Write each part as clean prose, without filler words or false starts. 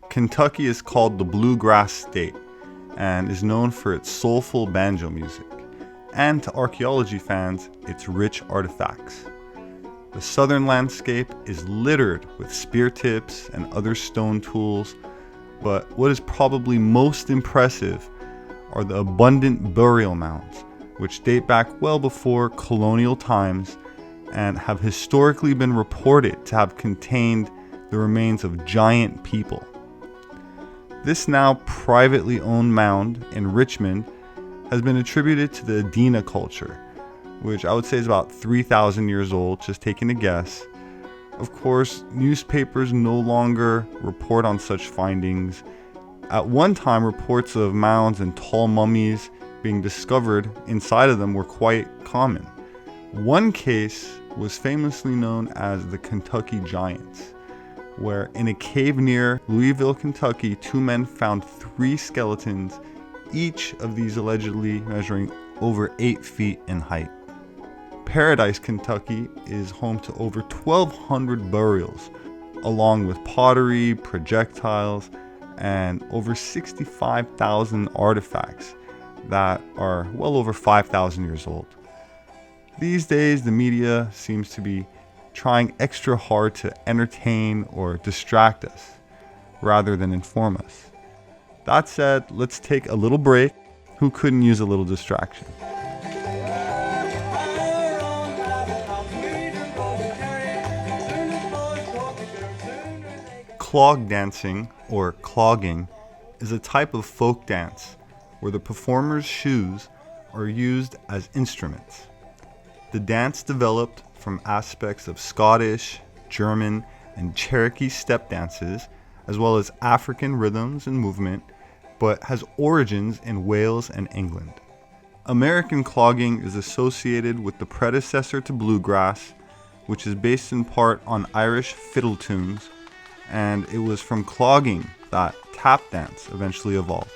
Kentucky is called the Bluegrass State and is known for its soulful banjo music, and to archaeology fans, its rich artifacts. The southern landscape is littered with spear tips and other stone tools, but what is probably most impressive are the abundant burial mounds, which date back well before colonial times and have historically been reported to have contained the remains of giant people. This now privately owned mound in Richmond has been attributed to the Adena culture, which I would say is about 3,000 years old, just taking a guess. Of course, newspapers no longer report on such findings. At one time, reports of mounds and tall mummies being discovered inside of them were quite common. One case was famously known as the Kentucky Giants, where in a cave near Louisville, Kentucky, two men found 3 skeletons, each of these allegedly measuring over 8 feet in height. Paradise, Kentucky is home to over 1,200 burials, along with pottery, projectiles, and over 65,000 artifacts that are well over 5,000 years old. These days, the media seems to be trying extra hard to entertain or distract us rather than inform us. That said, let's take a little break. Who couldn't use a little distraction? Clog dancing, or clogging, is a type of folk dance where the performer's shoes are used as instruments. The dance developed from aspects of Scottish, German, and Cherokee step dances, as well as African rhythms and movement, but has origins in Wales and England. American clogging is associated with the predecessor to bluegrass, which is based in part on Irish fiddle tunes, and it was from clogging that tap dance eventually evolved.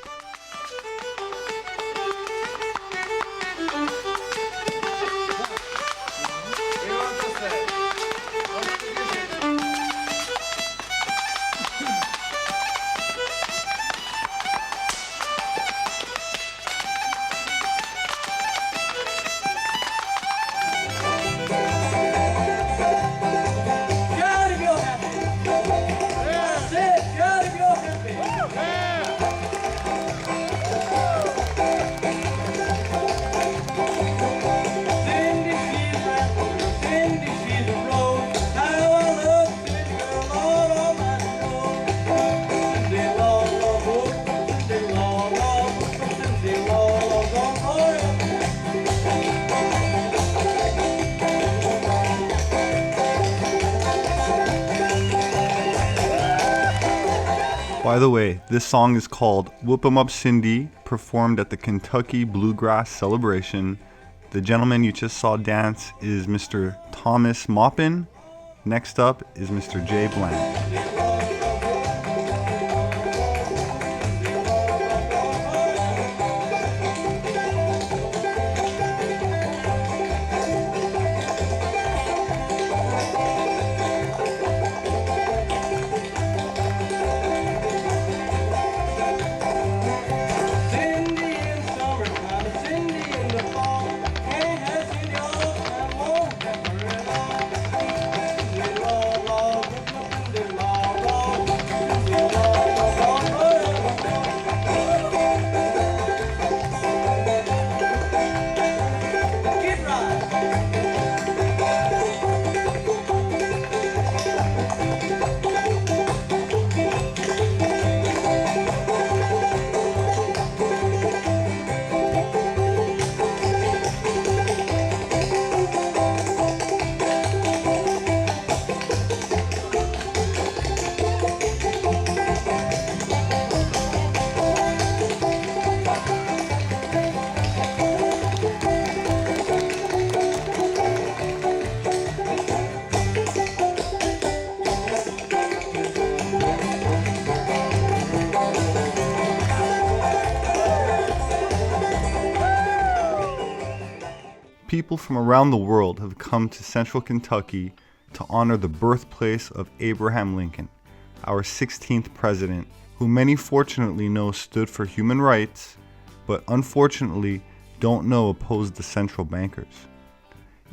By the way, this song is called Whoop 'em Up Cindy, performed at the Kentucky Bluegrass Celebration. The gentleman you just saw dance is Mr. Thomas Maupin. Next up is Mr. Jay Bland. People from around the world have come to central Kentucky to honor the birthplace of Abraham Lincoln, our 16th president, who many fortunately know stood for human rights, but unfortunately don't know opposed the central bankers.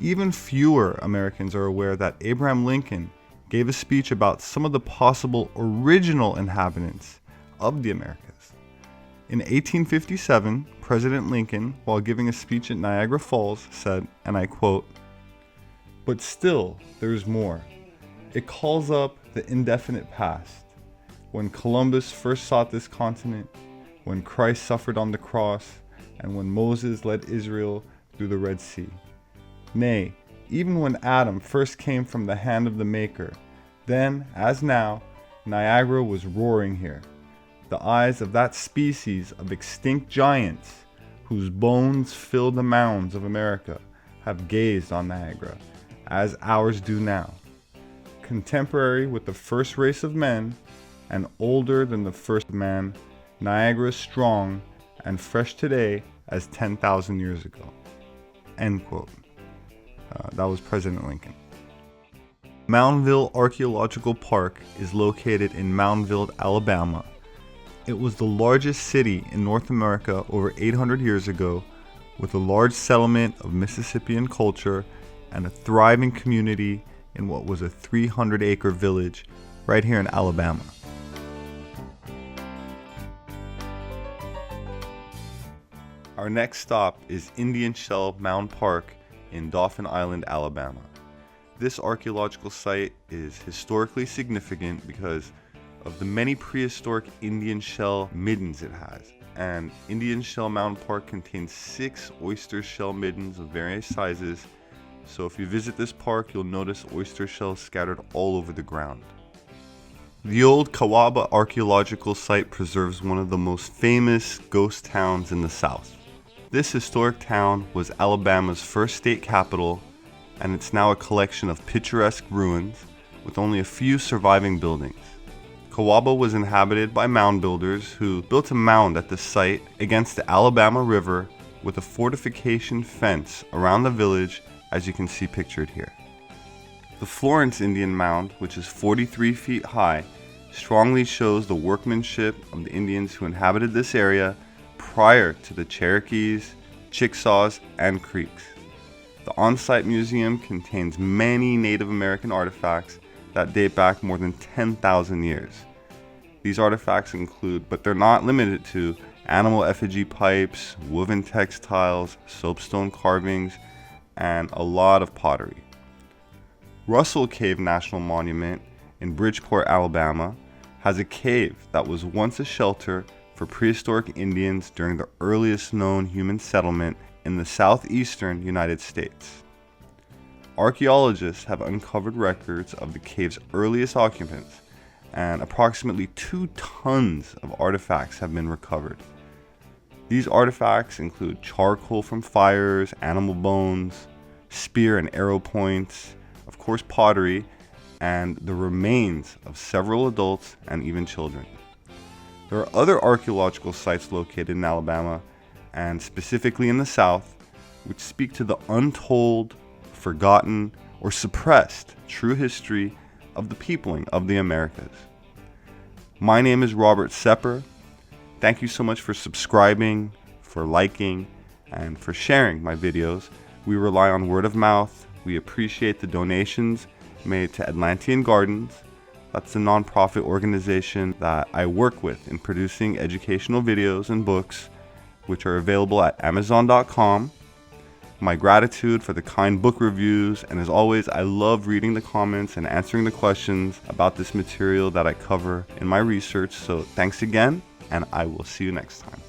Even fewer Americans are aware that Abraham Lincoln gave a speech about some of the possible original inhabitants of the Americas. In 1857, President Lincoln, while giving a speech at Niagara Falls, said, and I quote, "But still, there's more. It calls up the indefinite past. When Columbus first sought this continent, when Christ suffered on the cross, and when Moses led Israel through the Red Sea. Nay, even when Adam first came from the hand of the Maker, then, as now, Niagara was roaring here. The eyes of that species of extinct giants, whose bones fill the mounds of America, have gazed on Niagara, as ours do now. Contemporary with the first race of men, and older than the first man, Niagara is strong and fresh today as 10,000 years ago." End quote. That was President Lincoln. Moundville Archaeological Park is located in Moundville, Alabama. It was the largest city in North America over 800 years ago, with a large settlement of Mississippian culture and a thriving community in what was a 300-acre village right here in Alabama. Our next stop is Indian Shell Mound Park in Dauphin Island, Alabama. This archaeological site is historically significant because of the many prehistoric Indian shell middens it has. And Indian Shell Mound Park contains 6 oyster shell middens of various sizes. So if you visit this park, you'll notice oyster shells scattered all over the ground. The old Kawaba archaeological site preserves one of the most famous ghost towns in the South. This historic town was Alabama's first state capital, and it's now a collection of picturesque ruins with only a few surviving buildings. Kawaba was inhabited by mound builders who built a mound at the site against the Alabama River with a fortification fence around the village, as you can see pictured here. The Florence Indian Mound, which is 43 feet high, strongly shows the workmanship of the Indians who inhabited this area prior to the Cherokees, Chickasaws, and Creeks. The on-site museum contains many Native American artifacts that date back more than 10,000 years. These artifacts include, but they're not limited to, animal effigy pipes, woven textiles, soapstone carvings, and a lot of pottery. Russell Cave National Monument in Bridgeport, Alabama, has a cave that was once a shelter for prehistoric Indians during the earliest known human settlement in the southeastern United States. Archaeologists have uncovered records of the cave's earliest occupants, and approximately 2 tons of artifacts have been recovered. These artifacts include charcoal from fires, animal bones, spear and arrow points, of course pottery, and the remains of several adults and even children. There are other archaeological sites located in Alabama, and specifically in the South, which speak to the untold, forgotten, or suppressed true history of the peopling of the Americas. My name is Robert Sepehr. Thank you so much for subscribing, for liking, and for sharing my videos. We rely on word of mouth. We appreciate the donations made to Atlantean Gardens. That's a nonprofit organization that I work with in producing educational videos and books, which are available at Amazon.com. My gratitude for the kind book reviews, and as always, I love reading the comments and answering the questions about this material that I cover in my research. So thanks again, and I will see you next time.